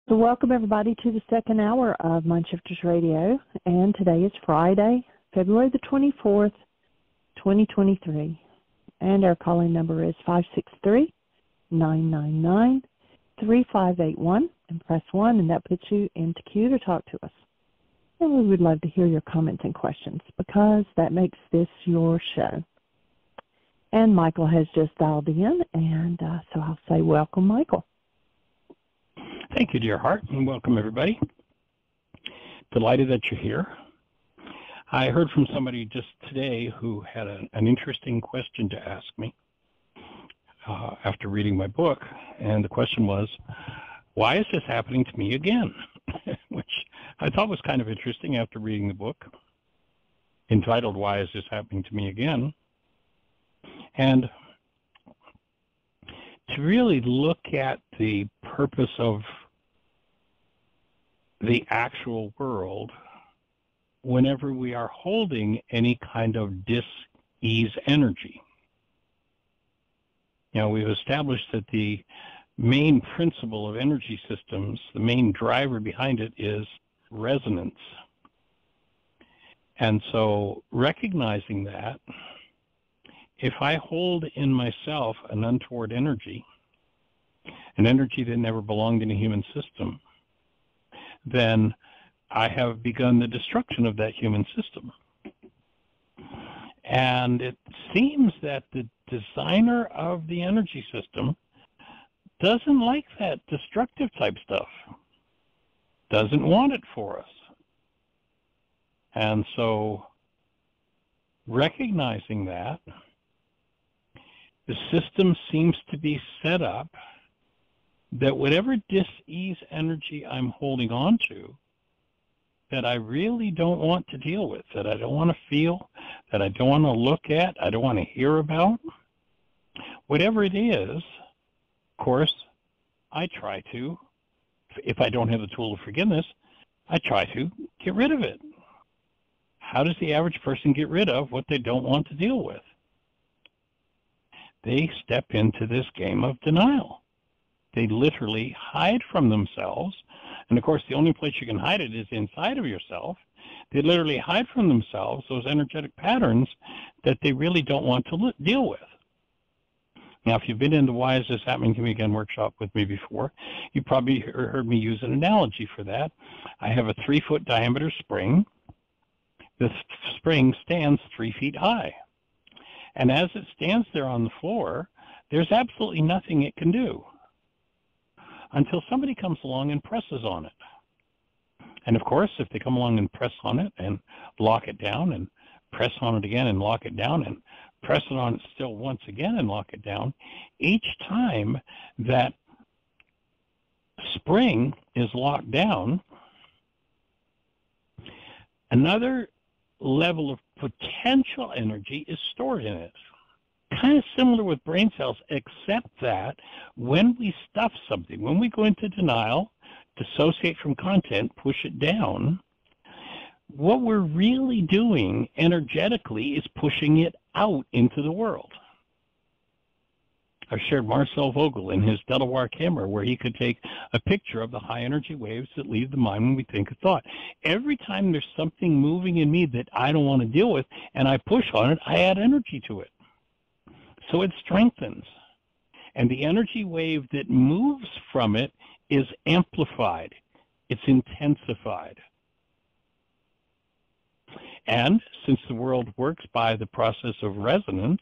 So welcome everybody to the second hour of Mindshifters Radio, and today is Friday, February the 24th, 2023, and our calling number is 563-999-3581, and press 1, and that puts you into queue to talk to us. And we would love to hear your comments and questions because that makes this your show. And Michael has just dialed in, and so I'll say welcome, Michael. Thank you, dear heart, and welcome, everybody. Delighted that you're here. I heard from somebody just today who had an interesting question to ask me after reading my book, and the question was, why is this happening to me again? Which I thought was kind of interesting after reading the book, entitled, Why is this happening to me again? And to really look at the purpose of the actual world whenever we are holding any kind of dis-ease energy. You know, we've established that the main principle of energy systems, the main driver behind it is resonance. And so recognizing that, if I hold in myself an untoward energy, an energy that never belonged in a human system, then I have begun the destruction of that human system. And it seems that the designer of the energy system doesn't like that destructive type stuff, doesn't want it for us. And so recognizing that, the system seems to be set up that whatever dis-ease energy I'm holding on to, that I really don't want to deal with, that I don't want to feel, that I don't want to look at, I don't want to hear about, whatever it is, of course, I try to, if I don't have the tool of forgiveness, I try to get rid of it. How does the average person get rid of what they don't want to deal with? They step into this game of denial. They literally hide from themselves. And of course, the only place you can hide it is inside of yourself. They literally hide from themselves those energetic patterns that they really don't want to deal with. Now, if you've been in the Why Is This Happening to Me Again workshop with me before, you probably heard me use an analogy for that. I have a 3-foot diameter spring. The spring stands 3 feet high. And as it stands there on the floor, there's absolutely nothing it can do until somebody comes along and presses on it. And of course, if they come along and press on it and lock it down and press on it again and lock it down and press it on it still once again and lock it down, each time that spring is locked down, another level of potential energy is stored in it. Kind of similar with brain cells, except that when we stuff something, when we go into denial, dissociate from content, push it down, what we're really doing energetically is pushing it out into the world. I've shared Marcel Vogel in his Delaware camera where he could take a picture of the high energy waves that leave the mind when we think a thought. Every time there's something moving in me that I don't want to deal with and I push on it, I add energy to it. So it strengthens. And the energy wave that moves from it is amplified. It's intensified. And since the world works by the process of resonance,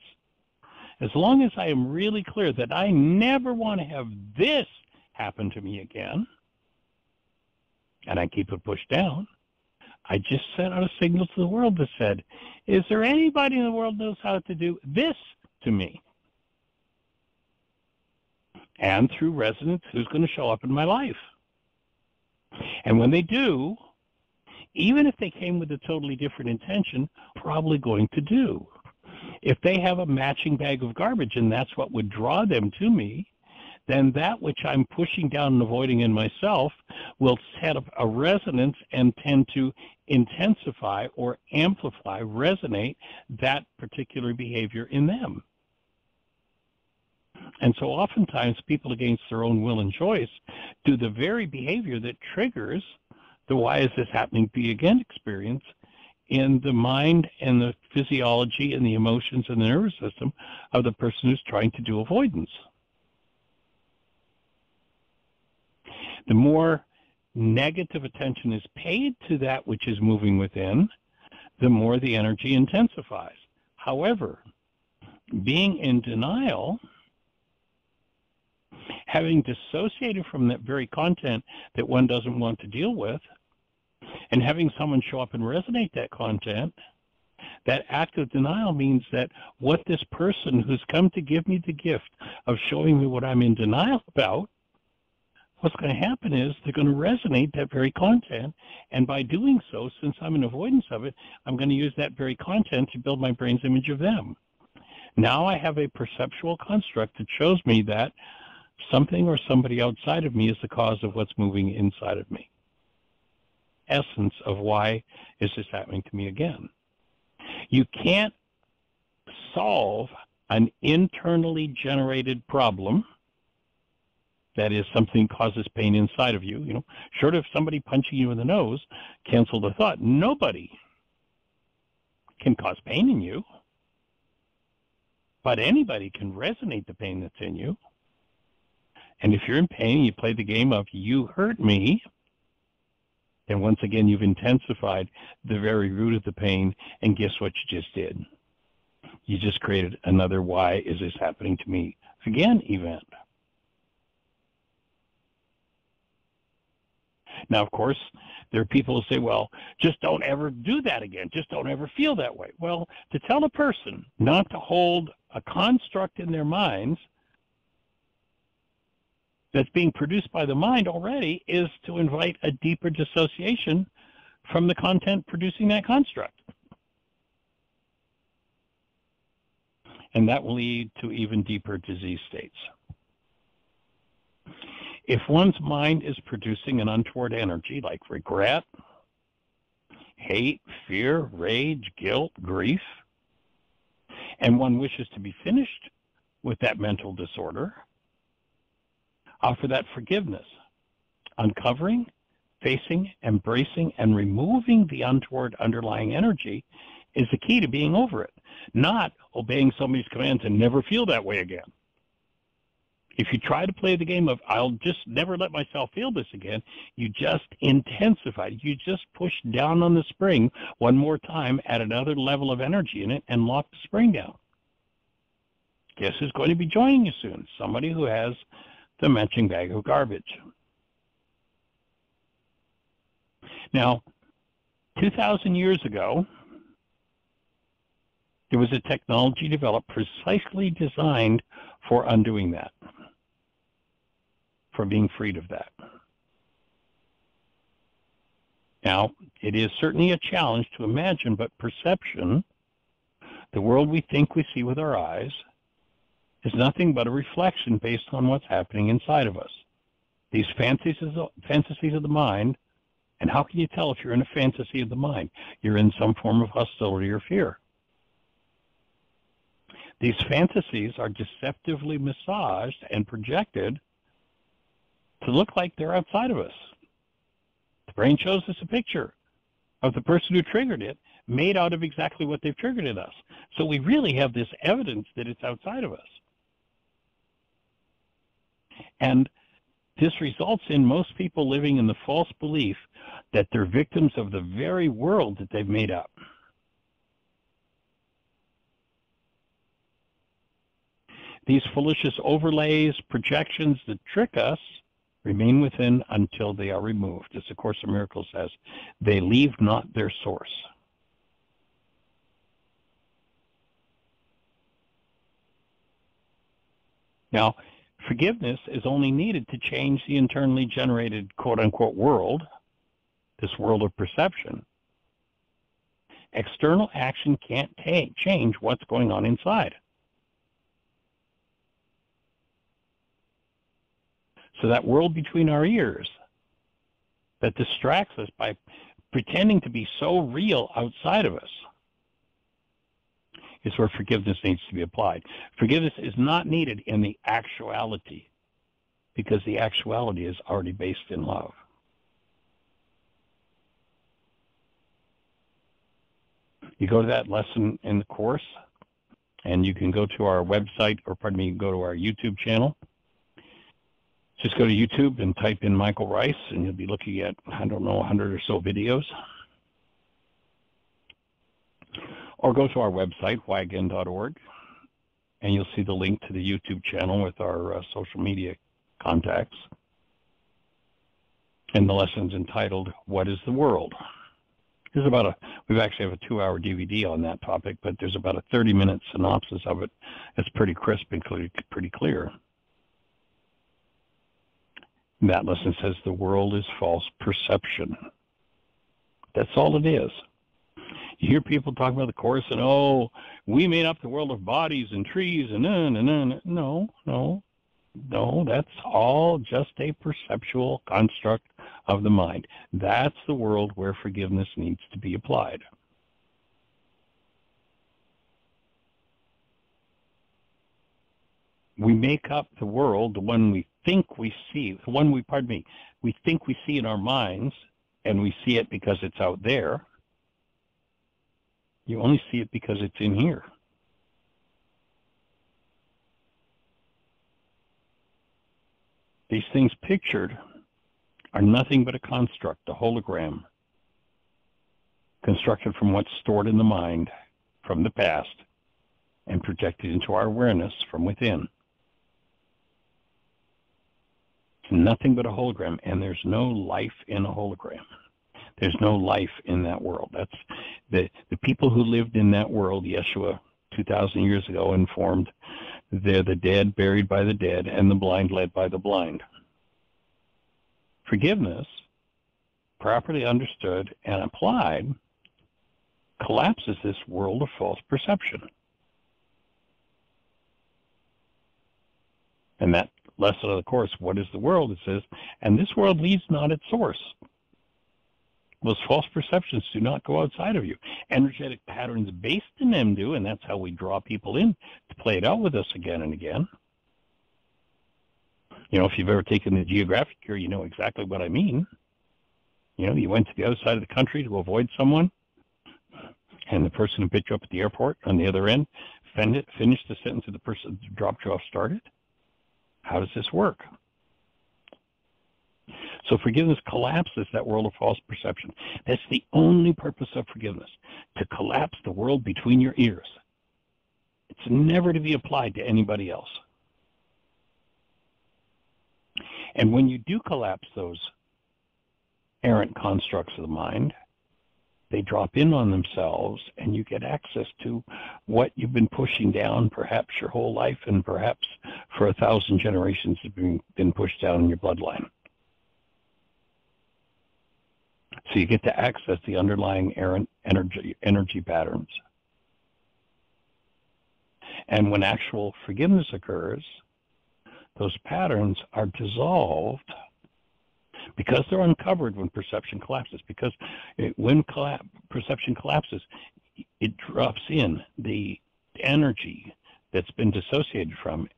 as long as I am really clear that I never want to have this happen to me again, and I keep it pushed down, I just sent out a signal to the world that said, is there anybody in the world knows how to do this to me? And through resonance, who's going to show up in my life? And when they do, even if they came with a totally different intention, probably going to do. If they have a matching bag of garbage and that's what would draw them to me, then that which I'm pushing down and avoiding in myself will set up a resonance and tend to intensify or amplify, resonate that particular behavior in them. And so oftentimes people against their own will and choice do the very behavior that triggers the why is this happening to me again experience in the mind and the physiology and the emotions and the nervous system of the person who's trying to do avoidance. The more negative attention is paid to that which is moving within, the more the energy intensifies. However, being in denial, having dissociated from that very content that one doesn't want to deal with, and having someone show up and resonate that content, that act of denial means that what this person who's come to give me the gift of showing me what I'm in denial about, what's going to happen is they're going to resonate that very content, and by doing so, since I'm in avoidance of it, I'm going to use that very content to build my brain's image of them. Now I have a perceptual construct that shows me that something or somebody outside of me is the cause of what's moving inside of me. Essence of why is this happening to me again? You can't solve an internally generated problem, that is, something causes pain inside of you, short of somebody punching you in the nose, cancel the thought. Nobody can cause pain in you, but anybody can resonate the pain that's in you. And if you're in pain, you play the game of you hurt me, then once again you've intensified the very root of the pain, and guess what you just did? You just created another why is this happening to me again event. Now, of course, there are people who say, well, just don't ever do that again. Just don't ever feel that way. Well, to tell a person not to hold a construct in their minds that's being produced by the mind already is to invite a deeper dissociation from the content producing that construct. And that will lead to even deeper disease states. If one's mind is producing an untoward energy like regret, hate, fear, rage, guilt, grief, and one wishes to be finished with that mental disorder, offer that forgiveness, uncovering, facing, embracing, and removing the untoward underlying energy is the key to being over it, not obeying somebody's commands and never feel that way again. If you try to play the game of, I'll just never let myself feel this again, you just intensify. You just push down on the spring one more time, add another level of energy in it, and lock the spring down. Guess who's going to be joining you soon? Somebody who has the matching bag of garbage. Now, 2,000 years ago, there was a technology developed precisely designed for undoing that, for being freed of that. Now, it is certainly a challenge to imagine, but perception, the world we think we see with our eyes, is nothing but a reflection based on what's happening inside of us. These fantasies of the mind, and how can you tell if you're in a fantasy of the mind? You're in some form of hostility or fear. These fantasies are deceptively massaged and projected to look like they're outside of us. The brain shows us a picture of the person who triggered it made out of exactly what they've triggered in us. So we really have this evidence that it's outside of us. And this results in most people living in the false belief that they're victims of the very world that they've made up. These fallacious overlays, projections that trick us, remain within until they are removed. As the Course in Miracles says, they leave not their source. Now, forgiveness is only needed to change the internally generated quote-unquote world, this world of perception. External action can't change what's going on inside. So that world between our ears that distracts us by pretending to be so real outside of us is where forgiveness needs to be applied. Forgiveness is not needed in the actuality, because the actuality is already based in love. You go to that lesson in the course, and you can go to our website, or pardon me, you can go to our YouTube channel. Just go to YouTube and type in Michael Rice, and you'll be looking at, 100 or so videos. Or go to our website, whyagain.org, and you'll see the link to the YouTube channel with our social media contacts. And the lesson's entitled, What is the World? There's we actually have a 2-hour DVD on that topic, but there's about a 30-minute synopsis of it. It's pretty crisp and pretty clear. That lesson says the world is false perception. That's all it is. You hear people talk about the Course and, oh, we made up the world of bodies and trees and No, that's all just a perceptual construct of the mind. That's the world where forgiveness needs to be applied. We make up the world, the one we think we see, we think we see in our minds, and we see it because it's out there. You only see it because it's in here. These things pictured are nothing but a construct, a hologram, constructed from what's stored in the mind from the past and projected into our awareness from within. It's nothing but a hologram, and there's no life in a hologram. There's no life in that world. That's the people who lived in that world, Yeshua 2,000 years ago informed, they're the dead buried by the dead and the blind led by the blind. Forgiveness, properly understood and applied, collapses this world of false perception. And that lesson of the Course, what is the world? It says, and this world leaves not its source. Those false perceptions do not go outside of you. Energetic patterns based in them do, and that's how we draw people in to play it out with us again and again. You know, if you've ever taken the geographic here, you know exactly what I mean. You know, you went to the other side of the country to avoid someone, and the person who picked you up at the airport on the other end finished the sentence that the person who dropped you off started. How does this work? So forgiveness collapses that world of false perception. That's the only purpose of forgiveness, to collapse the world between your ears. It's never to be applied to anybody else. And when you do collapse those errant constructs of the mind, they drop in on themselves, and you get access to what you've been pushing down perhaps your whole life, and perhaps for 1,000 generations have been pushed down in your bloodline. So you get to access the underlying errant energy patterns. And when actual forgiveness occurs, those patterns are dissolved because they're uncovered when perception collapses. Because when perception collapses, it drops in. The energy that's been dissociated from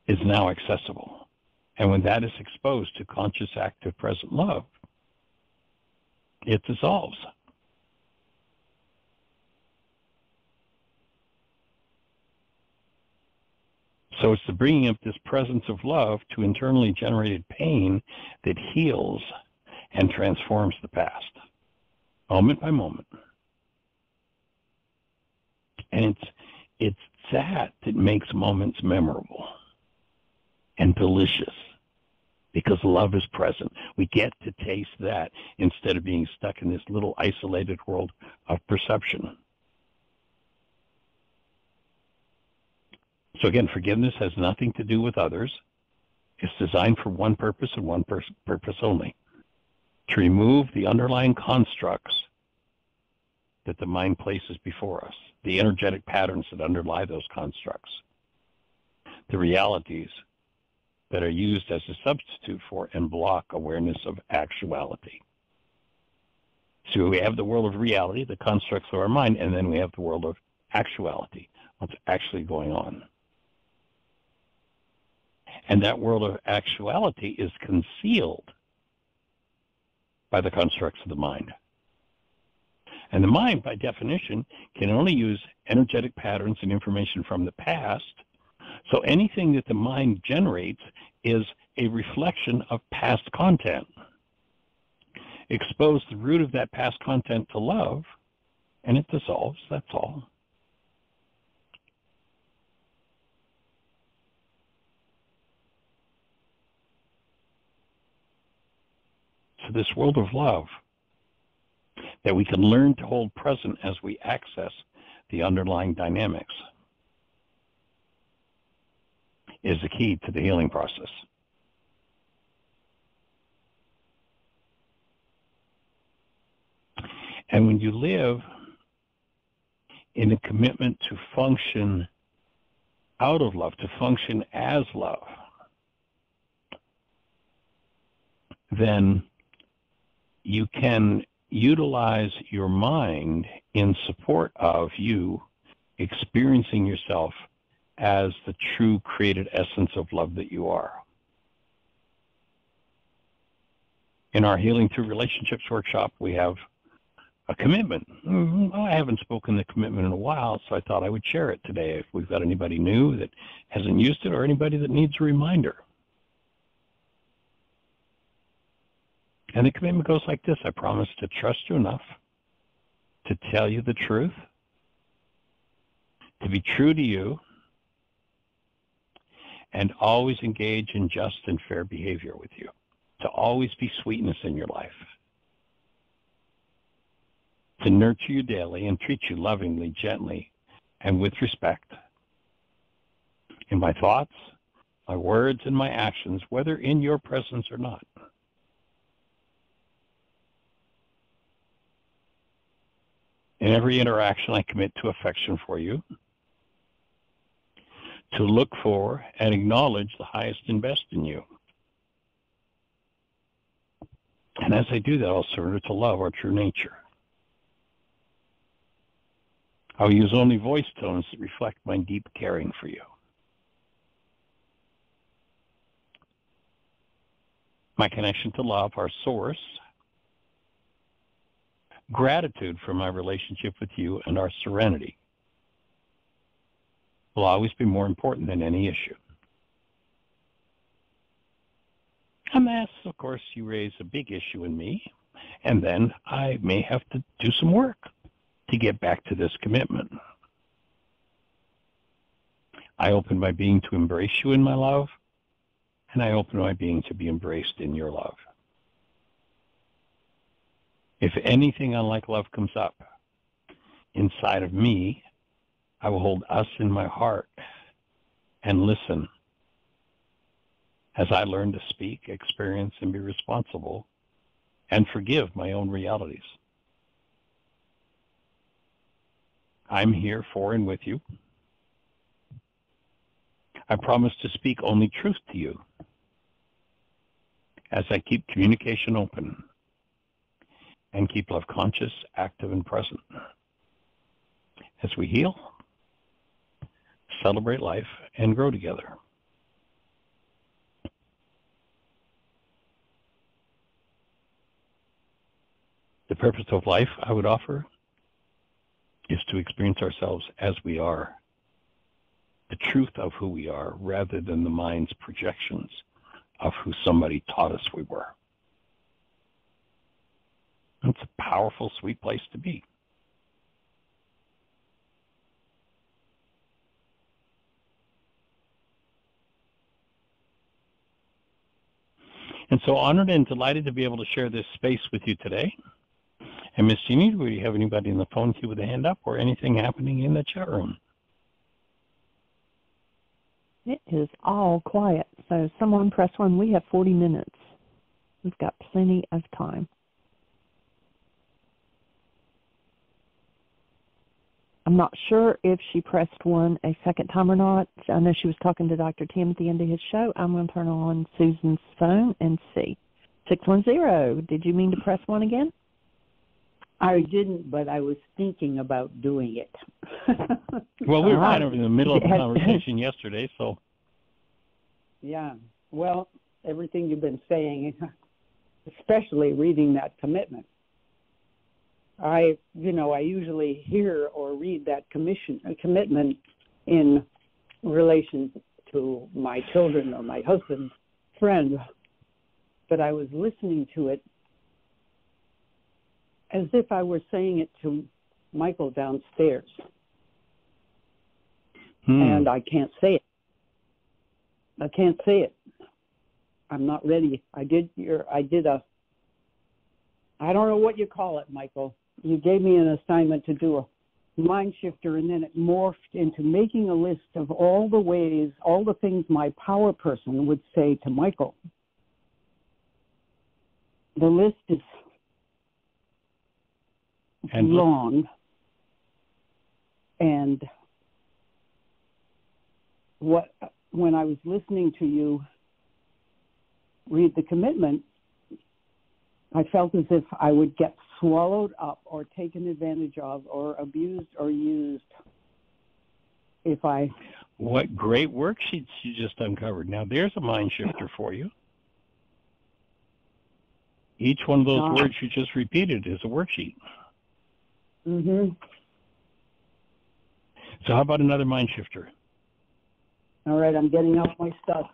is now accessible. And when that is exposed to conscious, active, present love, it dissolves. So it's the bringing of this presence of love to internally generated pain that heals and transforms the past, moment by moment. And it's that makes moments memorable and delicious, because love is present. We get to taste that instead of being stuck in this little isolated world of perception. So again, forgiveness has nothing to do with others. It's designed for one purpose and one purpose only: to remove the underlying constructs that the mind places before us, the energetic patterns that underlie those constructs, the realities that are used as a substitute for and block awareness of actuality. So we have the world of reality, the constructs of our mind, and then we have the world of actuality, what's actually going on. And that world of actuality is concealed by the constructs of the mind. And the mind, by definition, can only use energetic patterns and information from the past. So anything that the mind generates is a reflection of past content. Expose the root of that past content to love, and it dissolves, that's all. So this world of love that we can learn to hold present as we access the underlying dynamics is the key to the healing process. And when you live in a commitment to function out of love, to function as love, then you can utilize your mind in support of you experiencing yourself as the true created essence of love that you are. In our Healing Through Relationships workshop, we have a commitment. I haven't spoken the commitment in a while, so I thought I would share it today if we've got anybody new that hasn't used it or anybody that needs a reminder. And the commitment goes like this: I promise to trust you enough to tell you the truth, to be true to you, and always engage in just and fair behavior with you, to always be sweetness in your life, to nurture you daily and treat you lovingly, gently, and with respect in my thoughts, my words, and my actions, whether in your presence or not. In every interaction, I commit to affection for you, to look for and acknowledge the highest and best in you. And as I do that, I'll surrender to love, our true nature. I'll use only voice tones that reflect my deep caring for you. My connection to love, our source, gratitude for my relationship with you, and our serenity will always be more important than any issue. Unless, of course, you raise a big issue in me, and then I may have to do some work to get back to this commitment. I open my being to embrace you in my love, and I open my being to be embraced in your love. If anything unlike love comes up inside of me, I will hold us in my heart and listen as I learn to speak, experience, and be responsible and forgive my own realities. I'm here for and with you. I promise to speak only truth to you as I keep communication open and keep love conscious, active, and present as we heal, celebrate life, and grow together. The purpose of life, I would offer, is to experience ourselves as we are, the truth of who we are, rather than the mind's projections of who somebody taught us we were. It's a powerful, sweet place to be. And so honored and delighted to be able to share this space with you today. And Miss Jeannie, do we have anybody in the phone queue with a hand up or anything happening in the chat room? It is all quiet, so someone press 1. We have 40 minutes. We've got plenty of time. I'm not sure if she pressed 1 a second time or not. I know she was talking to Dr. Tim at the end of his show. I'm going to turn on Susan's phone and see. 610, did you mean to press 1 again? I didn't, but I was thinking about doing it. Well, we were kind of in the middle of the conversation yesterday, so. Yeah. Well, everything you've been saying, especially reading that commitment. I usually hear or read that commitment in relation to my children or my husband's friend, but I was listening to it as if I were saying it to Michael downstairs. And I can't say it. I can't say it. I'm not ready. I don't know what you call it, Michael. You gave me an assignment to do a mind shifter, and then it morphed into making a list of all the ways, all the things my power person would say to Michael. The list is long, and when I was listening to you read the commitment, I felt as if I would get swallowed up or taken advantage of or abused or used if I... What great worksheets you just uncovered. Now, there's a mind shifter for you. Each one of those words you just repeated is a worksheet. Mm-hmm. So how about another mind shifter? All right, I'm getting out my stuff.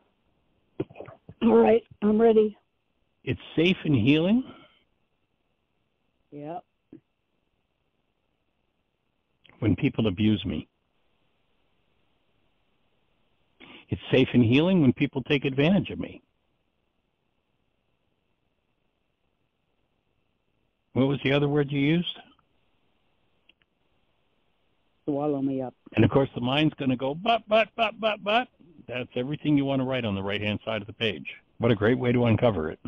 All right, I'm ready. It's safe and healing. Yeah. When people abuse me. It's safe and healing when people take advantage of me. What was the other word you used? Swallow me up. And of course the mind's going to go, but. That's everything you want to write on the right-hand side of the page. What a great way to uncover it.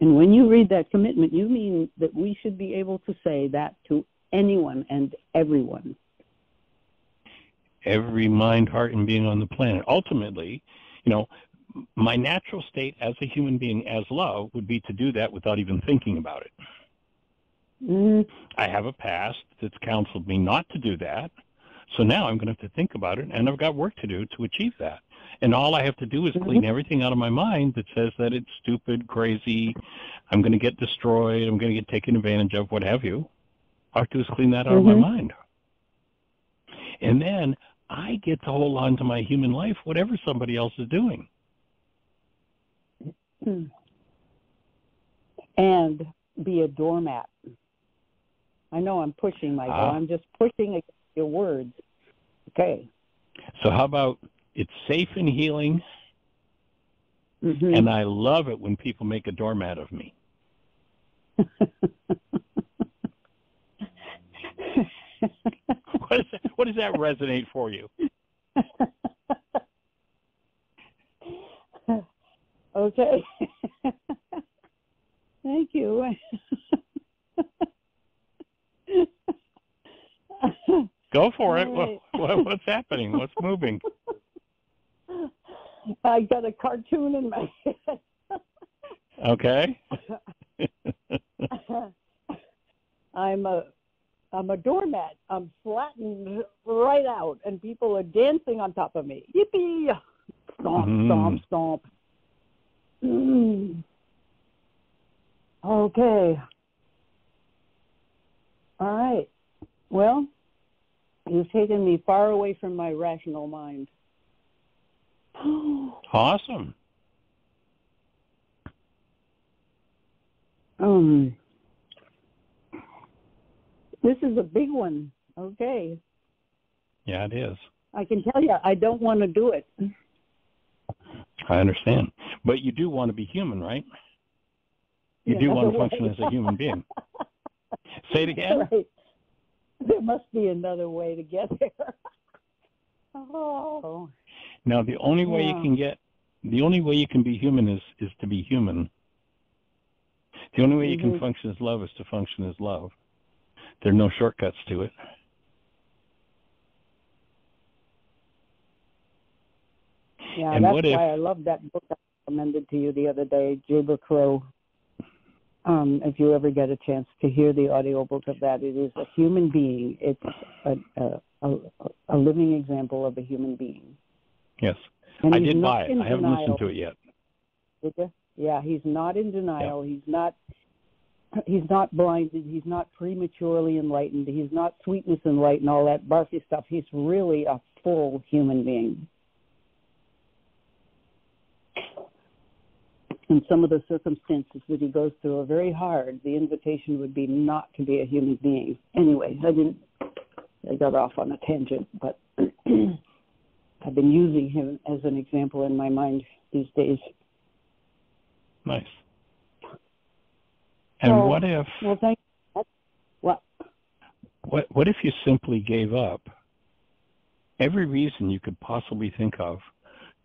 And when you read that commitment, you mean that we should be able to say that to anyone and everyone. Every mind, heart, and being on the planet. Ultimately, my natural state as a human being, as love, would be to do that without even thinking about it. Mm-hmm. I have a past that's counseled me not to do that. So now I'm going to have to think about it, and I've got work to do to achieve that. And all I have to do is clean everything out of my mind that says that it's stupid, crazy, I'm going to get destroyed, I'm going to get taken advantage of, what have you. All I have to do is clean that out of my mind. And then I get to hold on to my human life, whatever somebody else is doing. And be a doormat. I know I'm pushing, Michael. I'm just pushing against your words. Okay. So how about it's safe and healing, and I love it when people make a doormat of me. What does that resonate for you? Okay. Thank you. Go for it. Right. What's happening? What's moving? I got a cartoon in my head. Okay. I'm a doormat. I'm flattened right out, and people are dancing on top of me. Yippee! Stomp, stomp, stomp. Okay. All right. Well, you've taken me far away from my rational mind. Awesome. This is a big one. Okay. Yeah, it is. I can tell you, I don't want to do it. I understand. But you do want to be human, right? You do want to function as a human being. Say it again. Right. There must be another way to get there. Oh. Now, the only way you can be human is to be human. The only way you can function as love is to function as love. There are no shortcuts to it. Yeah, and that's why I love that book recommended to you the other day, Jabber Crow. If you ever get a chance to hear the audiobook of that, it is a human being. It's a living example of a human being. Yes. And I did buy it. I haven't listened to it yet. Did you? Yeah, he's not in denial. Yeah. He's not blinded. He's not prematurely enlightened. He's not sweetness and light and all that barfy stuff. He's really a full human being. And some of the circumstances that he goes through are very hard. The invitation would be not to be a human being. Anyway, I got off on a tangent, but I've been using him as an example in my mind these days. Nice. And what if? Well, thank you. What? What if you simply gave up every reason you could possibly think of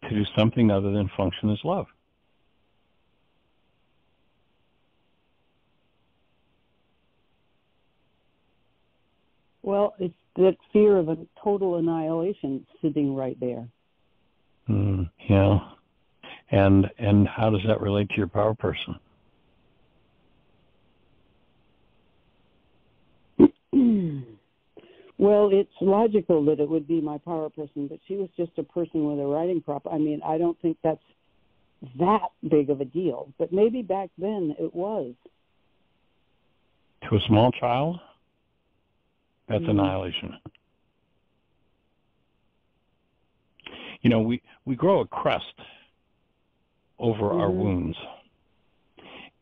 to do something other than function as love? Well, it's that fear of a total annihilation sitting right there. Yeah. And how does that relate to your power person? Well, it's logical that it would be my power person, but she was just a person with a writing prop. I mean, I don't think that's that big of a deal, but maybe back then it was. To a small child, that's annihilation. You know, we grow a crust over our wounds.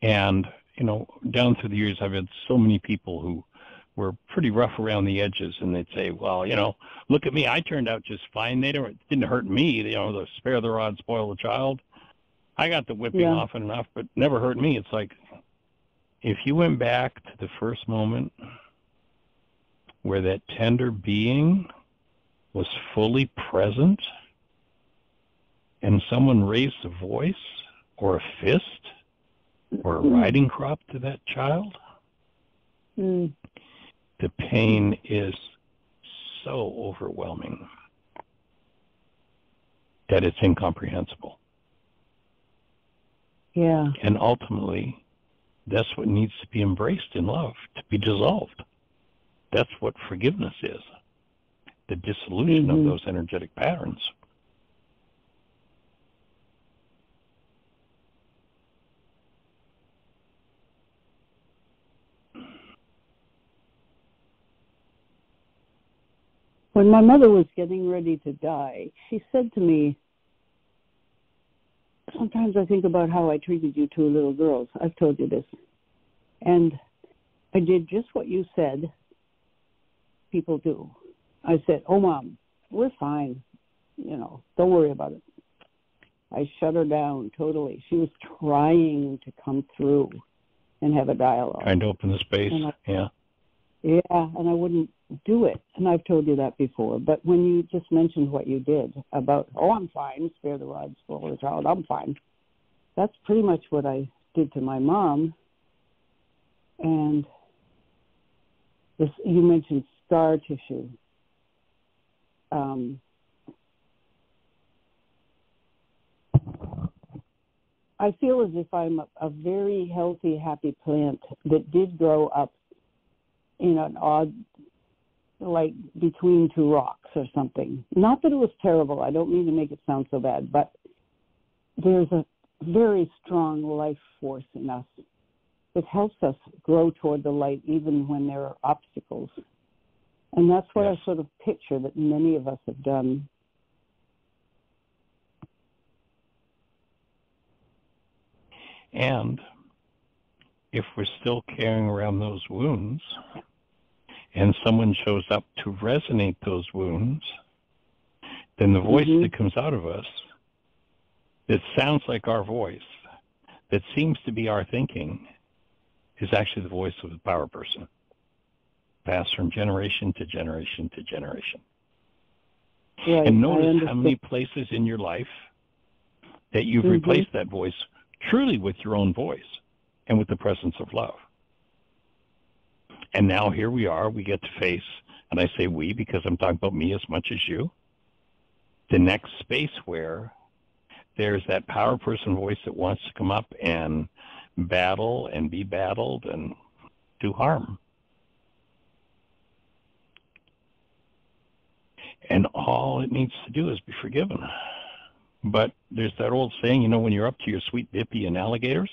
And, you know, down through the years, I've had so many people who were pretty rough around the edges, and they'd say, well, you know, look at me, I turned out just fine. It didn't hurt me, you know, the spare the rod, spoil the child. I got the whipping often enough, but never hurt me. It's like, if you went back to the first moment where that tender being was fully present and someone raised a voice or a fist or a riding crop to that child, the pain is so overwhelming that it's incomprehensible. Yeah. And ultimately, that's what needs to be embraced in love, to be dissolved. That's what forgiveness is, the dissolution of those energetic patterns. When my mother was getting ready to die, she said to me, sometimes I think about how I treated you two little girls. I've told you this. And I did just what you said people do. I said, oh, Mom, we're fine. You know, don't worry about it. I shut her down totally. She was trying to come through and have a dialogue. Trying to open the space, Yeah, and I wouldn't do it. And I've told you that before. But when you just mentioned what you did about, oh, I'm fine, spare the rod, spoil the child, I'm fine. That's pretty much what I did to my mom. And this, you mentioned scar tissue. I feel as if I'm a very healthy, happy plant that did grow up in an odd, like between two rocks or something. Not that it was terrible. I don't mean to make it sound so bad, but there's a very strong life force in us that helps us grow toward the light even when there are obstacles. And that's what I sort of picture that many of us have done. And if we're still carrying around those wounds and someone shows up to resonate those wounds, then the voice that comes out of us that sounds like our voice, that seems to be our thinking, is actually the voice of the power person, passed from generation to generation to generation. Right, and notice how many places in your life that you've replaced that voice truly with your own voice and with the presence of love. And now here we are, we get to face, and I say we because I'm talking about me as much as you, the next space where there's that power person voice that wants to come up and battle and be battled and do harm. And all it needs to do is be forgiven. But there's that old saying, when you're up to your sweet dippy and alligators,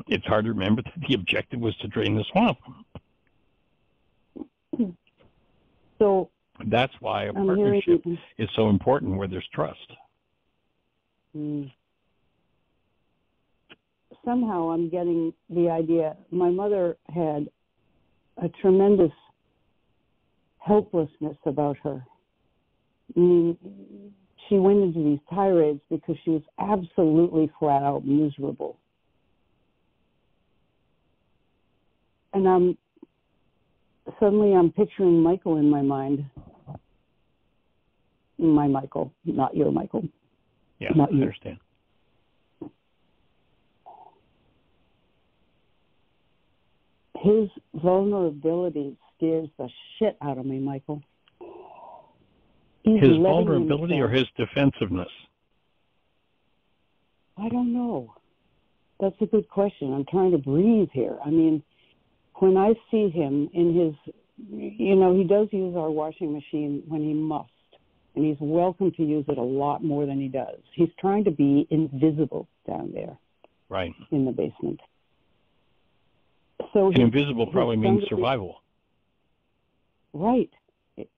it's hard to remember that the objective was to drain the swamp. So that's why a partnership is so important where there's trust. Somehow I'm getting the idea. My mother had a tremendous helplessness about her. I mean, she went into these tirades because she was absolutely flat out miserable. And suddenly I'm picturing Michael in my mind. My Michael, not your Michael. Yeah, not I you. understand. His vulnerability scares the shit out of me, Michael. His vulnerability or his defensiveness? I don't know. That's a good question. I'm trying to breathe here. I mean, when I see him in his, he does use our washing machine when he must, and he's welcome to use it a lot more than he does. He's trying to be invisible down there. Right. In the basement. So invisible probably means survival. Right.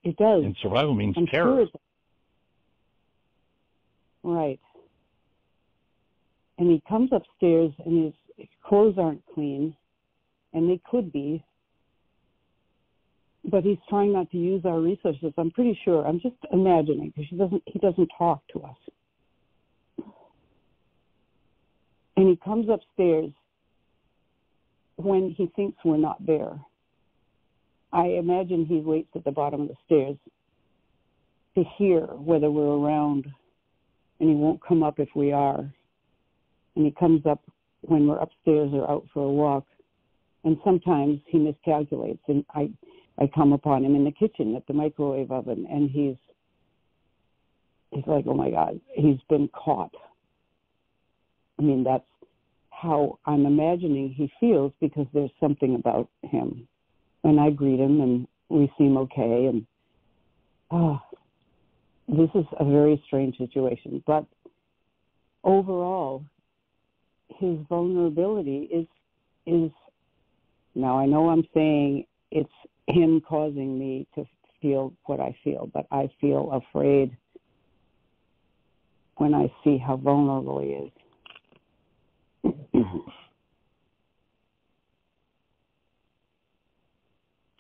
It does. And survival means I'm terror. Sure right. And he comes upstairs and his clothes aren't clean, and they could be, but he's trying not to use our resources. I'm pretty sure. I'm just imagining because he doesn't talk to us. And he comes upstairs when he thinks we're not there. I imagine he waits at the bottom of the stairs to hear whether we're around, and he won't come up if we are. And he comes up when we're upstairs or out for a walk. And sometimes he miscalculates, and I come upon him in the kitchen at the microwave oven, and he's like, oh my God, he's been caught. I mean, that's how I'm imagining he feels because there's something about him. And I greet him, and we seem okay. And this is a very strange situation. But overall, his vulnerability is now I know I'm saying it's him causing me to feel what I feel, but I feel afraid when I see how vulnerable he is.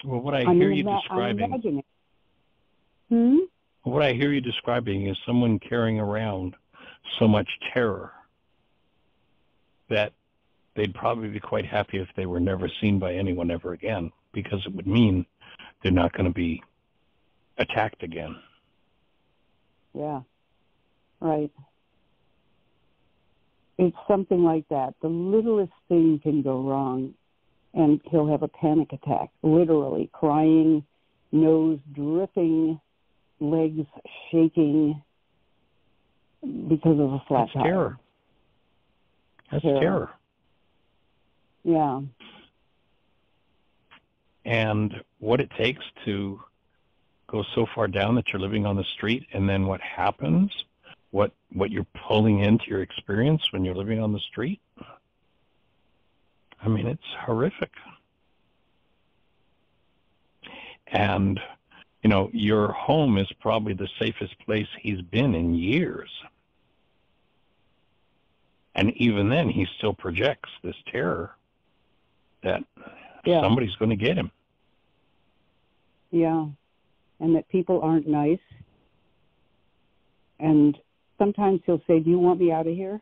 Well, what I hear you describing, what I hear you describing is someone carrying around so much terror that they'd probably be quite happy if they were never seen by anyone ever again, because it would mean they're not going to be attacked again. Yeah, right. It's something like that. The littlest thing can go wrong, and he'll have a panic attack, literally crying, nose dripping, legs shaking because of a flat tire. Terror. That's terror. Yeah. And what it takes to go so far down that you're living on the street, and then what happens, what you're pulling into your experience when you're living on the street, I mean, it's horrific. And, your home is probably the safest place he's been in years. And even then, he still projects this terror that somebody's going to get him. Yeah, and that people aren't nice. And sometimes he'll say, do you want me out of here?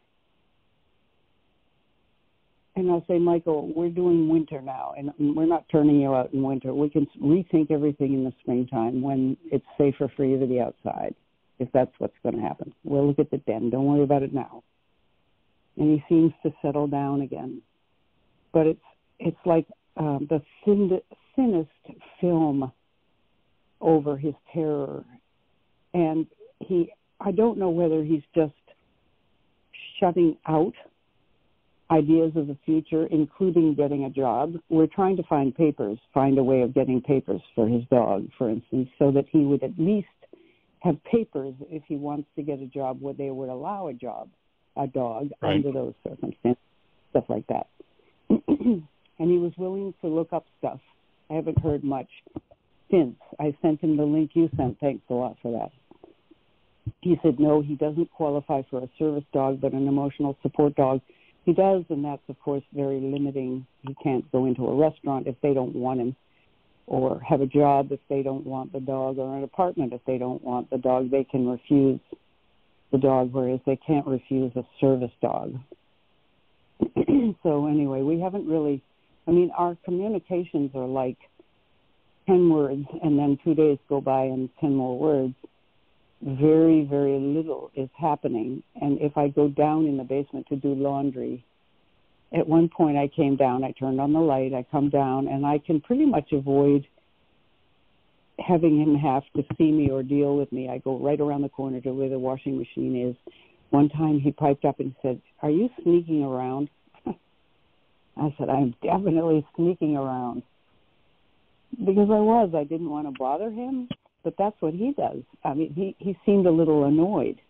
And I'll say, Michael, we're doing winter now, and we're not turning you out in winter. We can rethink everything in the springtime when it's safer for you to be outside, if that's what's going to happen. We'll look at it then. Don't worry about it now. And he seems to settle down again. But it's like the thinnest film over his terror. And I don't know whether he's just shutting out ideas of the future, including getting a job. We're trying to find a way of getting papers for his dog, for instance, so that he would at least have papers if he wants to get a job where they would allow a dog right. under those circumstances, stuff like that. And he was willing to look up stuff. I haven't heard much since. I sent him the link you sent. Thanks a lot for that. He said, no, he doesn't qualify for a service dog, but an emotional support dog. He does, and that's, of course, very limiting. He can't go into a restaurant if they don't want him, or have a job if they don't want the dog, or an apartment if they don't want the dog. They can refuse the dog, whereas they can't refuse a service dog. So anyway, we haven't really, our communications are like 10 words, and then 2 days go by and 10 more words. Very, very little is happening. And if I go down in the basement to do laundry, at one point I came down, I turned on the light, I come down, and I can pretty much avoid having him have to see me or deal with me. I go right around the corner to where the washing machine is. One time he piped up and said, "Are you sneaking around?" I said, "I'm definitely sneaking around." Because I didn't want to bother him, but that's what he does. He seemed a little annoyed,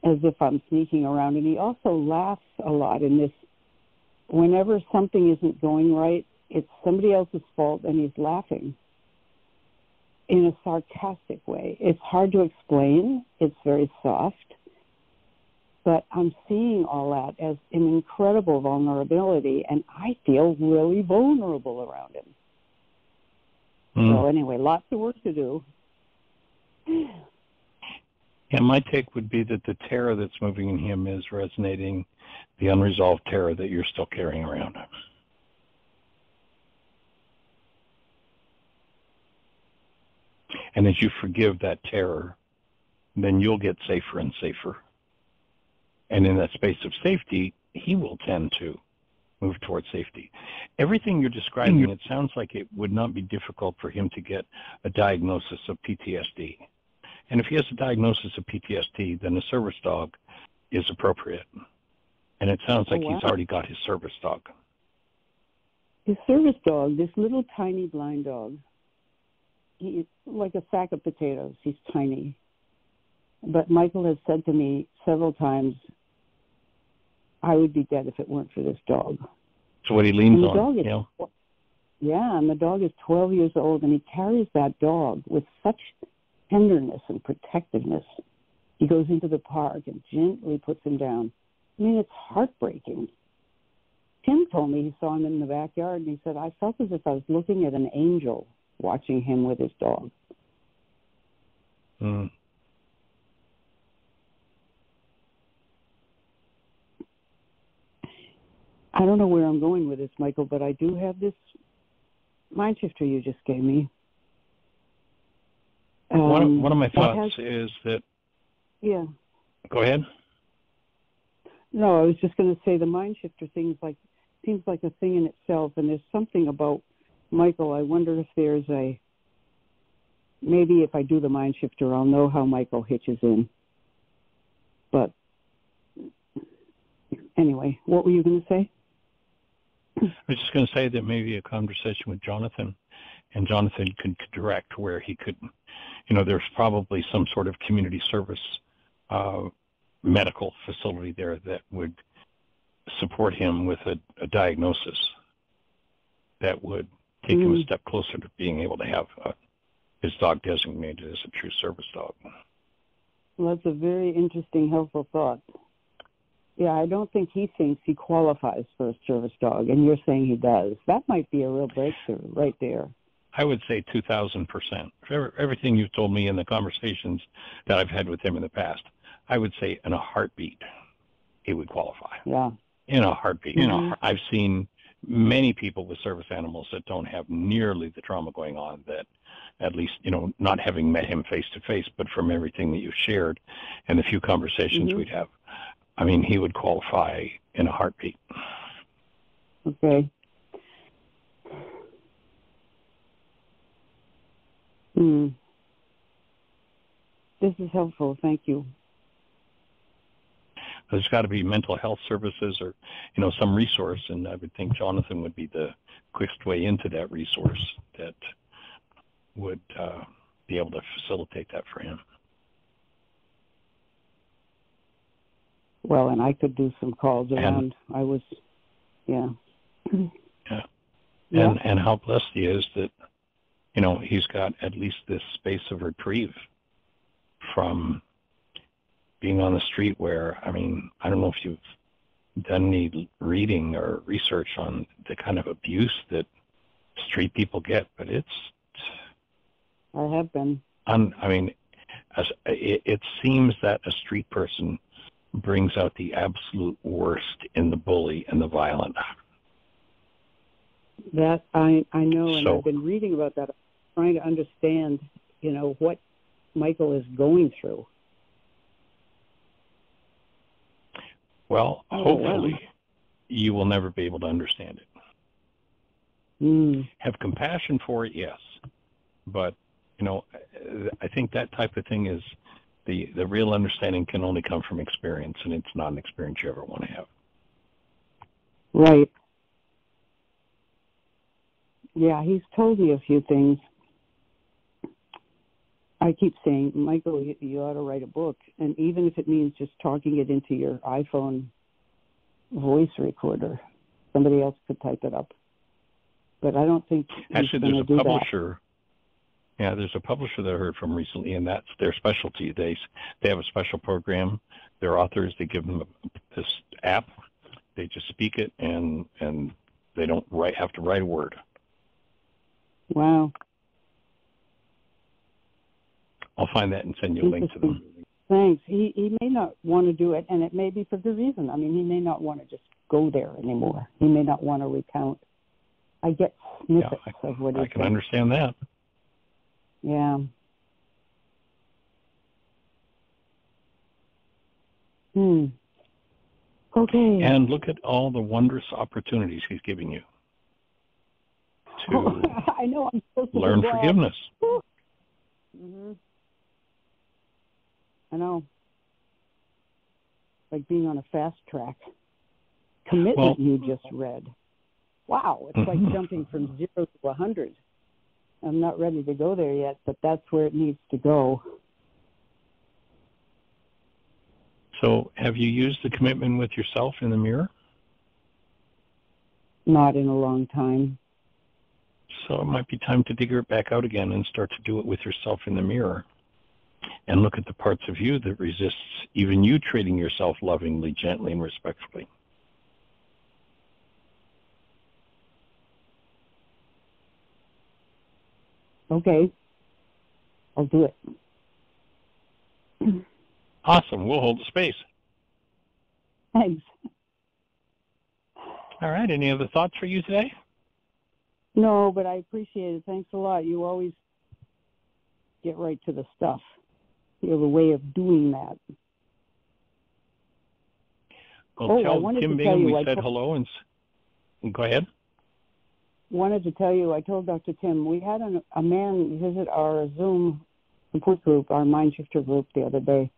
as if I'm sneaking around. And he also laughs a lot in this. Whenever something isn't going right, it's somebody else's fault, and he's laughing in a sarcastic way. It's hard to explain. It's very soft. But I'm seeing all that as an incredible vulnerability, and I feel really vulnerable around him. So anyway, lots of work to do. Yeah, my take would be that the terror that's moving in him is resonating the unresolved terror that you're still carrying around. And as you forgive that terror, then you'll get safer and safer. And in that space of safety, he will tend to move towards safety. Everything you're describing, it sounds like it would not be difficult for him to get a diagnosis of PTSD. And if he has a diagnosis of PTSD, then a service dog is appropriate. And it sounds like he's already got his service dog. His service dog, this little tiny blind dog, he's like a sack of potatoes. He's tiny. But Michael has said to me several times, I would be dead if it weren't for this dog. So what he leans on, Yeah, and the dog is 12 years old, and he carries that dog with such tenderness and protectiveness. He goes into the park and gently puts him down. It's heartbreaking. Tim told me he saw him in the backyard, and he said, I felt as if I was looking at an angel watching him with his dog. I don't know where I'm going with this, Michael, but I do have this mind shifter you just gave me. One of my thoughts is that... Yeah. Go ahead. No, I was just going to say the mind shifter seems like a thing in itself, and there's something about Michael. I wonder if there's maybe if I do the mind shifter, I'll know how Michael hitches in. But anyway, what were you going to say? I was just going to say that maybe a conversation with Jonathan, and Jonathan could direct where he could, there's probably some sort of community service medical facility there that would support him with a diagnosis that would take him a step closer to being able to have his dog designated as a true service dog. Well, that's a very interesting, helpful thought. Yeah, I don't think he thinks he qualifies for a service dog, and you're saying he does. That might be a real breakthrough right there. I would say 2,000%. For everything you've told me in the conversations that I've had with him in the past, I would say in a heartbeat, he would qualify. Yeah. In a heartbeat. I've seen many people with service animals that don't have nearly the trauma going on that, at least, not having met him face to face, but from everything that you've shared and the few conversations we'd have, he would qualify in a heartbeat. Okay. This is helpful. Thank you. There's got to be mental health services or, some resource, and I would think Jonathan would be the quickest way into that resource that would be able to facilitate that for him. Well, and I could do some calls around. Yeah. And how blessed he is that, he's got at least this space of reprieve from being on the street where, I don't know if you've done any reading or research on the kind of abuse that street people get, but I have been. It seems that a street person brings out the absolute worst in the bully and the violent. That I know, and I've been reading about that, trying to understand, what Michael is going through. Well, hopefully you will never be able to understand it. Have compassion for it, yes. But, I think that type of thing is the real understanding can only come from experience, and it's not an experience you ever want to have. Right. Yeah, he's told me a few things. I keep saying, Michael, you ought to write a book, and even if it means just talking it into your iPhone voice recorder, somebody else could type it up. But I don't think actually there's a publisher. Yeah, there's a publisher that I heard from recently, and that's their specialty. They have a special program. Their authors, they give them this app. They just speak it, and they don't have to write a word. Wow. I'll find that and send you a link to them. Thanks. He may not want to do it, and it may be for good reason. He may not want to just go there anymore. He may not want to recount. I get snippets of what I can understand that. Yeah. Okay. And look at all the wondrous opportunities he's giving you to I know, I'm supposed to learn forgiveness. Mm-hmm. I know. Like being on a fast track. Commitment you just read. Wow, it's like jumping from 0 to 100. I'm not ready to go there yet, but that's where it needs to go. So have you used the commitment with yourself in the mirror? Not in a long time. So it might be time to dig it back out again and start to do it with yourself in the mirror. And look at the parts of you that resists even you treating yourself lovingly, gently, and respectfully. Okay. I'll do it. Awesome. We'll hold the space. Thanks. All right. Any other thoughts for you today? No, but I appreciate it. Thanks a lot. You always get right to the stuff. You have a way of doing that. Well, tell Tim Bingham we said hello and go ahead. Wanted to tell you, I told Dr. Tim, we had a man visit our Zoom support group, our Mind Shifter group the other day.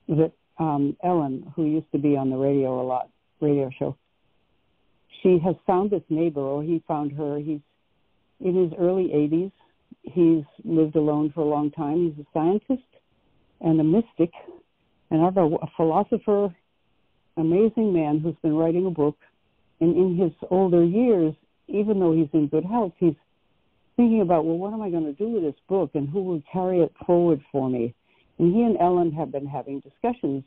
That Ellen, who used to be on the radio a lot, radio show, she has found this neighbor, or he found her. He's in his early 80s. He's lived alone for a long time. He's a scientist and a mystic, and a philosopher, amazing man who's been writing a book. And in his older years, even though he's in good health, he's thinking about, well, what am I going to do with this book, and who will carry it forward for me? And he and Ellen have been having discussions,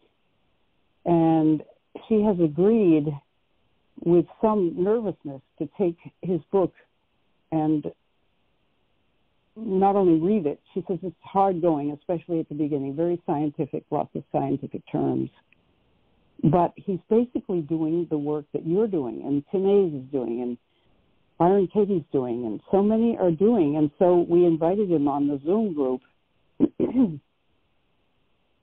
and she has agreed with some nervousness to take his book and not only read it. She says it's hard going, especially at the beginning, very scientific, lots of scientific terms. But he's basically doing the work that you're doing, and Tim Hayes is doing, and Byron Katie's doing, and so many are doing. And so we invited him on the Zoom group, and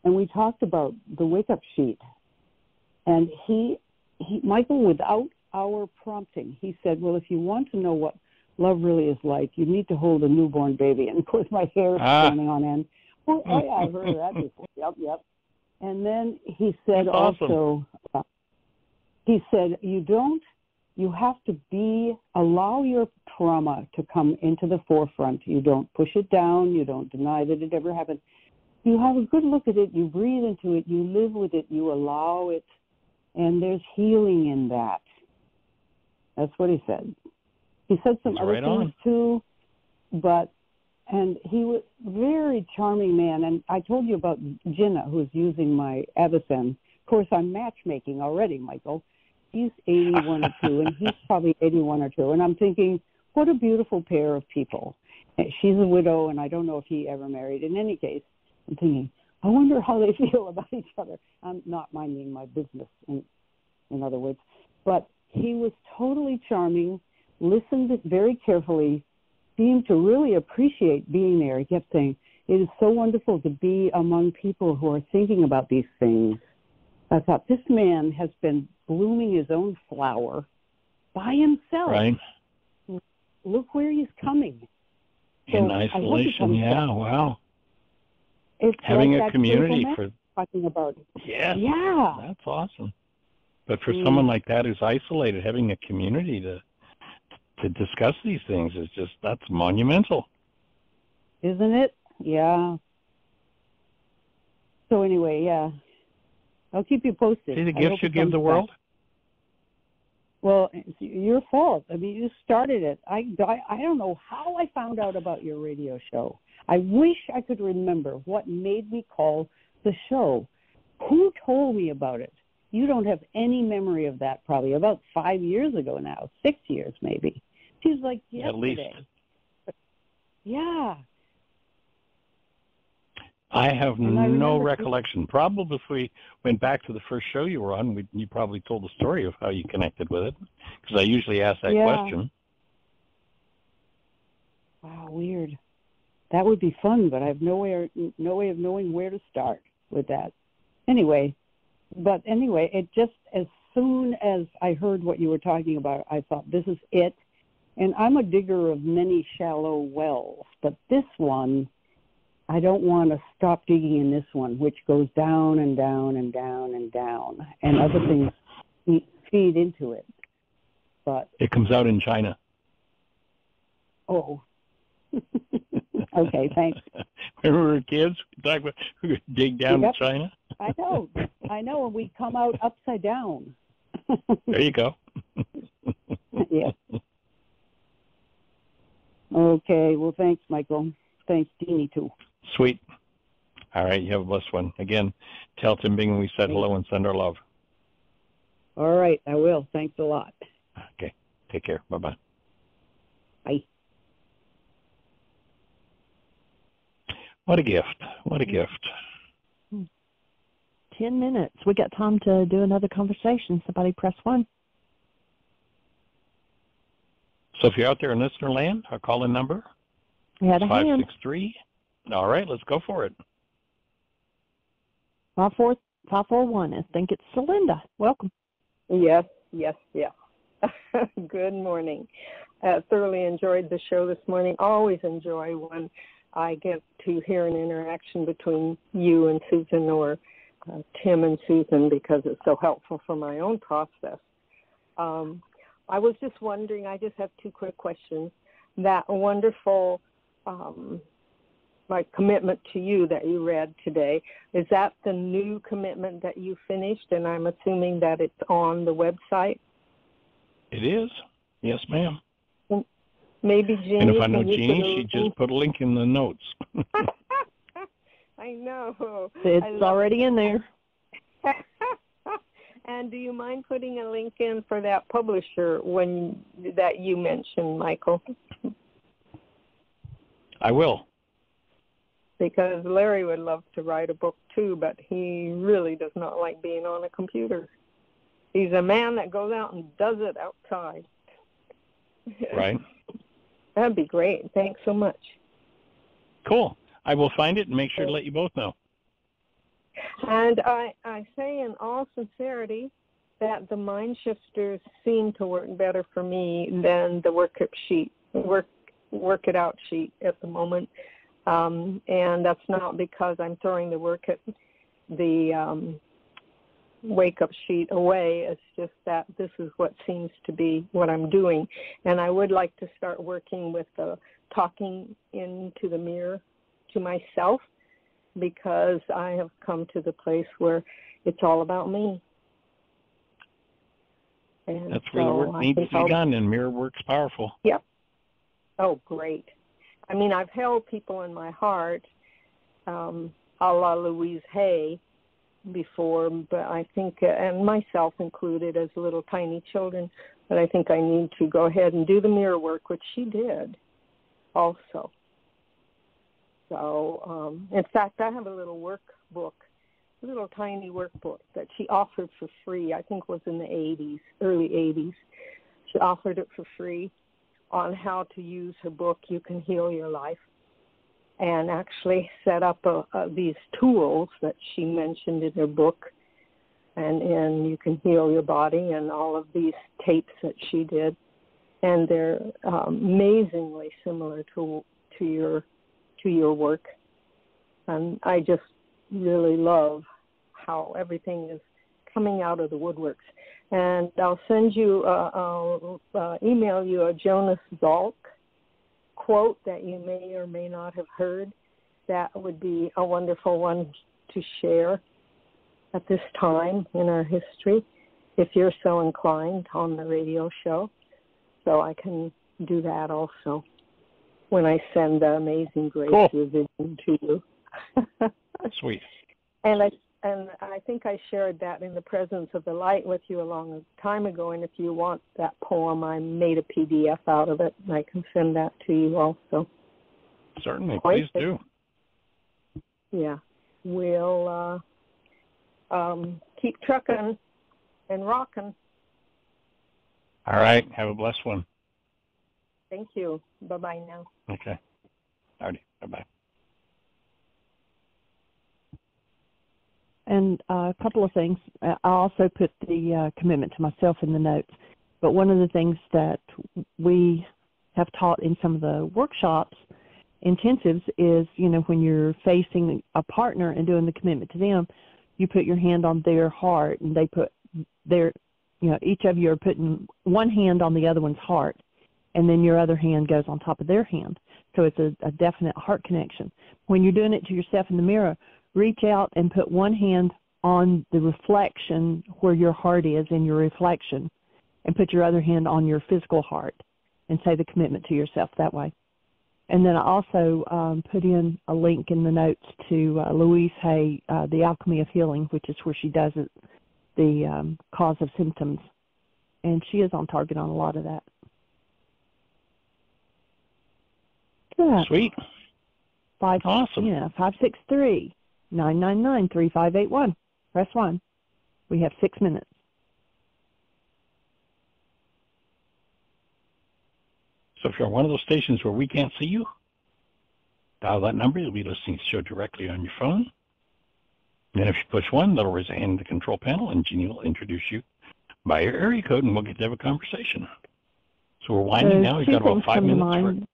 we talked about the wake-up sheet. And he, Michael, without our prompting, he said, well, if you want to know what love really is like, you need to hold a newborn baby. And, of course, my hair is standing on end. Oh, yeah, I've heard of that before. Yep. And then he said That's awesome. also, he said, you have to allow your trauma to come into the forefront. You don't push it down. You don't deny that it ever happened. You have a good look at it. You breathe into it. You live with it. You allow it. And there's healing in that. That's what he said. He said some other things too, and he was a very charming man. And I told you about Jinnah, who's using my Avicen. Of course, I'm matchmaking already, Michael. He's 81 or 2, and he's probably 81 or 2. And I'm thinking, what a beautiful pair of people. She's a widow, and I don't know if he ever married. In any case, I'm thinking, I wonder how they feel about each other. I'm not minding my business, in other words. But he was totally charming, listened very carefully, seemed to really appreciate being there. He kept saying, it is so wonderful to be among people who are thinking about these things. I thought, this man has been blooming his own flower by himself. Right. Look where he's coming. In isolation, yeah, wow. It's having like a community for talking about. Yes, yeah, that's awesome. But for someone like that who's isolated, having a community to discuss these things is that's monumental. Isn't it? Yeah. So anyway, yeah. I'll keep you posted. See the gifts you give the world? Well, it's your fault. I mean, you started it. I don't know how I found out about your radio show. I wish I could remember what made me call the show. Who told me about it? You don't have any memory of that, probably. About 5 years ago now, 6 years maybe. Seems like yesterday. At least. Yeah. I have no recollection. Probably if we went back to the first show you were on, you probably told the story of how you connected with it, because I usually ask that question. Wow, weird. That would be fun, but I have no way of knowing where to start with that. Anyway, it just, as soon as I heard what you were talking about, I thought, this is it. And I'm a digger of many shallow wells, but this one, I don't want to stop digging in this one, which goes down and down and down and down, and other things feed into it. But it comes out in China. Oh. Okay, thanks. When we were kids, we would dig down to China. I know, and we come out upside down. There you go. Yeah. Okay, well, thanks, Michael. Thanks, Deanie, too. Sweet. All right, you have a blessed one. Again, tell Tim Bingham we said hello and send our love. All right, I will. Thanks a lot. Okay, take care. Bye-bye. Bye. What a gift. What a gift. 10 minutes. We got time to do another conversation. Somebody press 1. So if you're out there in listener land, our call-in number We had a 563. All right, let's go for it. 541. I think it's Celinda. Welcome. Yes. Good morning. Thoroughly enjoyed the show this morning. Always enjoy when I get to hear an interaction between you and Susan, or Tim and Susan, because it's so helpful for my own process. I was just wondering, I just have 2 quick questions. That wonderful commitment to you that you read today, is that the new commitment that you finished? And I'm assuming that it's on the website? It is. Yes, ma'am. Maybe Jeannie. And if I know Jeannie, she just put a link in the notes. I know. It's already in there. And do you mind putting a link in for that publisher that you mentioned, Michael? I will. Because Larry would love to write a book too, but he really does not like being on a computer. He's a man that goes out and does it outside. Right. That'd be great. Thanks so much. Cool. I will find it and make sure to let you both know. And I say in all sincerity that the mind shifters seem to work better for me than the work it out sheet at the moment. And that's not because I'm throwing the work the wake-up sheet away. It's just that this is what seems to be what I'm doing. And I would like to start working with the talking into the mirror to myself, because I have come to the place where it's all about me. And that's where the work needs to be done, and mirror work's powerful. Yep. Oh, great. I mean, I've held people in my heart, a la Louise Hay, before, but I think, and myself included as little tiny children, but I think I need to go ahead and do the mirror work, which she did also. So, in fact, I have a little workbook, a little tiny workbook that she offered for free. I think it was in the 80s, early 80s. She offered it for free on how to use her book, You Can Heal Your Life, and actually set up these tools that she mentioned in her book, and You Can Heal Your Body, and all of these tapes that she did. And they're amazingly similar to your work. And I just really love how everything is coming out of the woodworks. And I'll send you, I'll email you a Jonas Salk quote that you may or may not have heard. That would be a wonderful one to share at this time in our history, if you're so inclined, on the radio show. So I can do that also when I send the Amazing Grace revision to you. Sweet. And I think I shared that in the presence of the light with you a long time ago, and if you want that poem, I made a PDF out of it, and I can send that to you also. Certainly, please do. Yeah. We'll keep trucking and rocking. All right. Have a blessed one. Thank you. Bye-bye now. Okay. All right. Bye-bye. And a couple of things. I also put the commitment to myself in the notes. But one of the things that we have taught in some of the workshops, intensives, is, when you're facing a partner and doing the commitment to them, you put your hand on their heart, and they put their, each of you are putting one hand on the other one's heart, and then your other hand goes on top of their hand. So it's a definite heart connection. When you're doing it to yourself in the mirror, reach out and put one hand on the reflection where your heart is in your reflection, and put your other hand on your physical heart, and say the commitment to yourself that way. And then I also put in a link in the notes to Louise Hay, The Alchemy of Healing, which is where she does it, the cause of symptoms. And she is on target on a lot of that. Yeah. Sweet. Awesome. Yeah, 563-999-3581. Press 1. We have 6 minutes. So if you're on one of those stations where we can't see you, dial that number. You'll be listening to the show directly on your phone. And then if you push 1, that'll raise a hand in the control panel, and Jeannie will introduce you by your area code, and we'll get to have a conversation. So we're winding now. We've got about 5 minutes.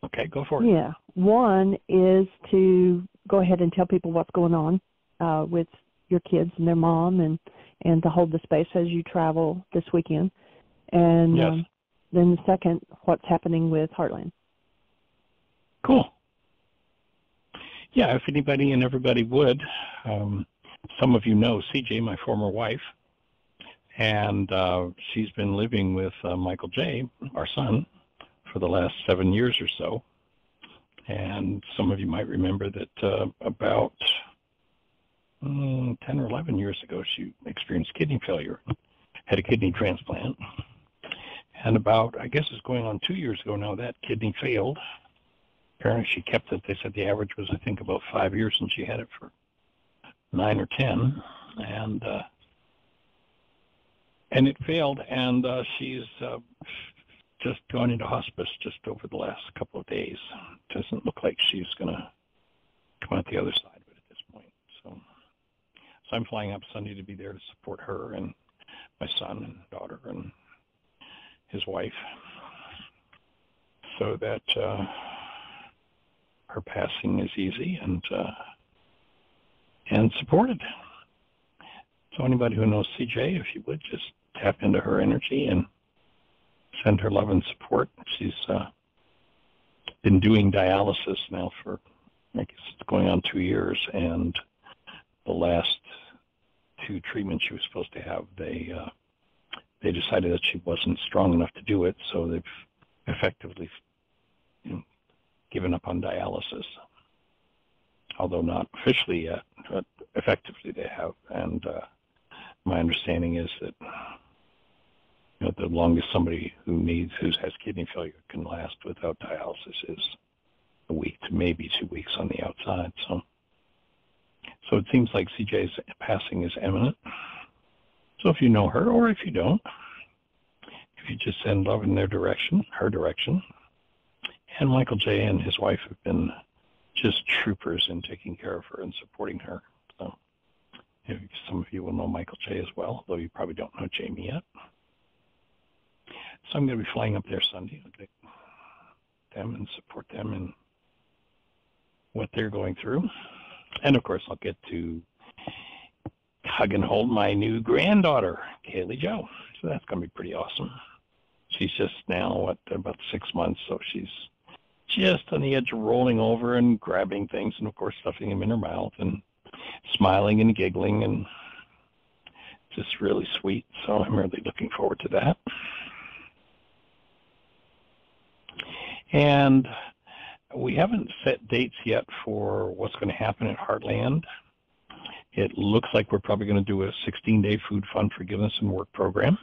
Okay, go for it. Yeah. One is to go ahead and tell people what's going on with your kids and their mom, and to hold the space as you travel this weekend. And yes. Then the second, what's happening with Heartland. Cool. Yeah, if anybody and everybody would, some of you know CJ, my former wife, and she's been living with Michael J., our son, for the last 7 years or so. And some of you might remember that about 10 or 11 years ago, she experienced kidney failure, had a kidney transplant. And about, I guess it's going on 2 years ago now, that kidney failed. Apparently she kept it. They said the average was, I think, about 5 years, and she had it for 9 or 10. And it failed, and she's just gone into hospice just over the last couple of days. Doesn't look like she's going to come out the other side of it at this point. So I'm flying up Sunday to be there to support her and my son and daughter and his wife, so that her passing is easy, and and supported. So anybody who knows CJ, if you would, just tap into her energy and send her love and support. She's been doing dialysis now for, I guess it's going on 2 years, and the last 2 treatments she was supposed to have, they decided that she wasn't strong enough to do it, so they've effectively given up on dialysis. Although not officially yet, but effectively they have. And my understanding is that the longest somebody who has kidney failure can last without dialysis is a week to maybe 2 weeks on the outside. So it seems like CJ's passing is imminent. So if you know her, or if you don't, if you just send love in her direction. And Michael J. and his wife have been just troopers in taking care of her and supporting her. So some of you will know Michael J. as well, though you probably don't know Jamie yet. So I'm going to be flying up there Sunday to take them and support them in what they're going through. And of course, I'll get to hug and hold my new granddaughter, Kaylee Jo. So that's going to be pretty awesome. She's just now, about 6 months, so she's just on the edge of rolling over and grabbing things and, of course, stuffing them in her mouth and smiling and giggling, and just really sweet. So I'm really looking forward to that. And we haven't set dates yet for what's going to happen at Heartland. It looks like we're probably going to do a 16-day food, fun, forgiveness, and work program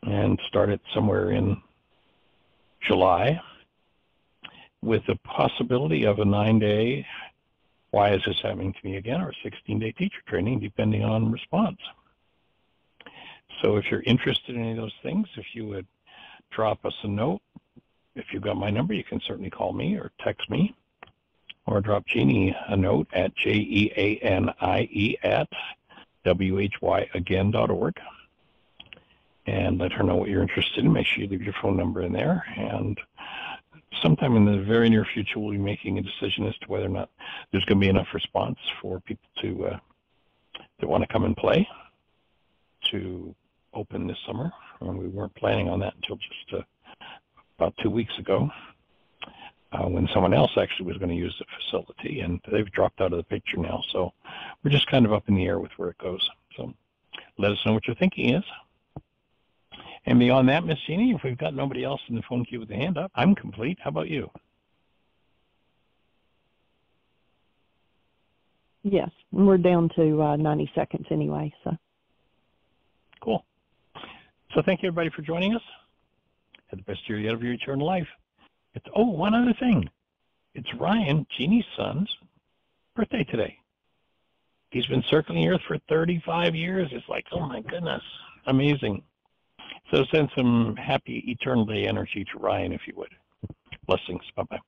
and start it somewhere in July with the possibility of a 9-day, why is this happening to me again, or a 16-day teacher training, depending on response. So if you're interested in any of those things, if you would drop us a note, if you've got my number, you can certainly call me or text me, or drop Jeannie a note at jeanie@whyagain.org and let her know what you're interested in. Make sure you leave your phone number in there. And sometime in the very near future, we'll be making a decision as to whether or not there's going to be enough response for people to want to come and play to open this summer. And we weren't planning on that until just about 2 weeks ago, when someone else actually was going to use the facility, and they've dropped out of the picture now. So we're just kind of up in the air with where it goes. So let us know what your thinking is. And beyond that, Miss Jeannie, if we've got nobody else in the phone queue with a hand up, I'm complete. How about you? Yes, we're down to 90 seconds anyway. So cool. So thank you, everybody, for joining us. Have the best year yet of your eternal life. One other thing. It's Ryan, Jeannie's son's birthday today. He's been circling the earth for 35 years. It's like, oh my goodness, amazing. So send some happy eternal day energy to Ryan, if you would. Blessings. Bye-bye.